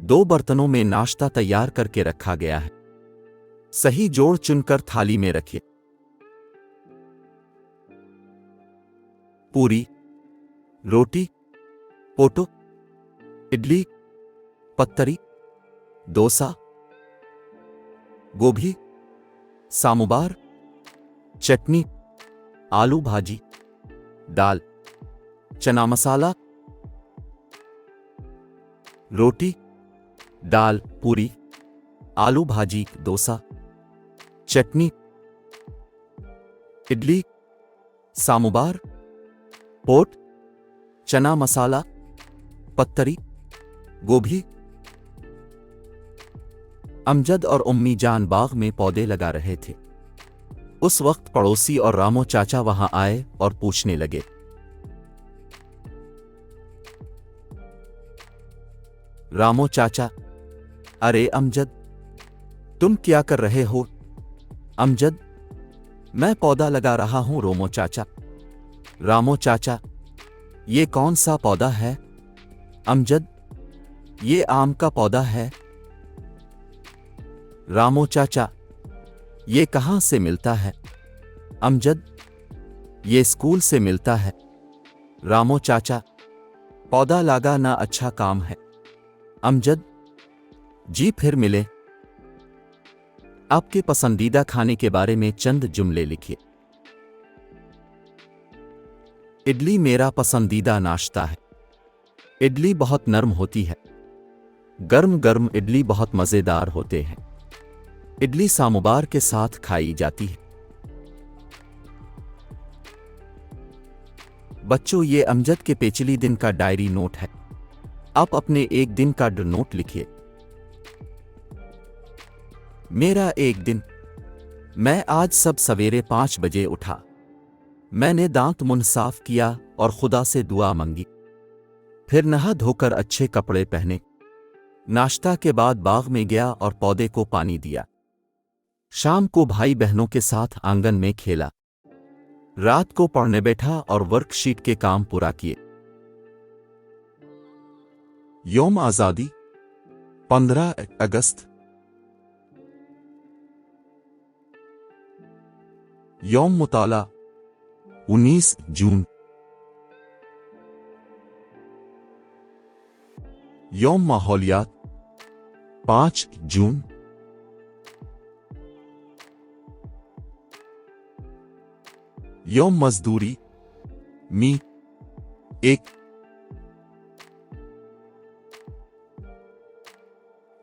2 बर्तनों में नाश्ता तैयार करके रखा गया है। सही जोड़ चुनकर थाली में रखिए। पूरी, रोटी, पोटो, इडली, पत्तरी, डोसा, गोभी, सामुबार, चटनी, आलू भाजी, दाल, चना मसाला, रोटी, दाल, पूरी, आलू भाजी, डोसा, चटनी, इडली, सामुबार, पोट, चना मसाला, पत्तरी, गोभी। अमजद और उम्मी जान बाग में पौधे लगा रहे थे। उस वक्त पड़ोसी और रामो चाचा वहां आए और पूछने लगे, रामो चाचा, अरे अमजद, तुम क्या कर रहे हो? अमजद, मैं पौधा लगा रहा हूं रोमो चाचा। रामो चाचा, ये कौन सा पौधा है? अमजद, ये आम का पौधा है। रामो चाचा, ये कहां से मिलता है? अमजद, ये स्कूल से मिलता है। रामो चाचा, पौधा लगाना अच्छा काम है। अमजद, जी फिर मिले। आपके पसंदीदा खाने के बारे में चंद जुमले लिखिए। इडली मेरा पसंदीदा नाश्ता है। इडली बहुत नरम होती है। गर्म गर्म इडली बहुत मजेदार होते हैं। इडली सामुबार के साथ खाई जाती है। बच्चों, ये अमजद के पेचली दिन का डायरी नोट है। आप अपने एक दिन का नोट लिखिए। मेरा एक दिन। मैं आज सब सवेरे 5 बजे उठा। मैंने दांत मुंह साफ किया और खुदा से दुआ मांगी। फिर नहा धोकर अच्छे कपड़े पहने। नाश्ता के बाद बाग में गया और पौधे को पानी दिया। शाम को भाई बहनों के साथ आंगन में खेला। रात को पढ़ने बैठा और वर्कशीट के काम पूरा किए। यौम आजादी 15 अगस्त। यौम मुताला 19 जून। यौम माहौलियात 5 जून। यौम मजदूरी मी 1।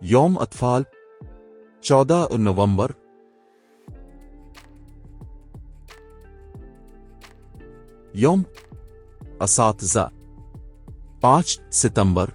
यौम अतफाल 14 नवंबर। यौम असातिज़ा 5 सितंबर।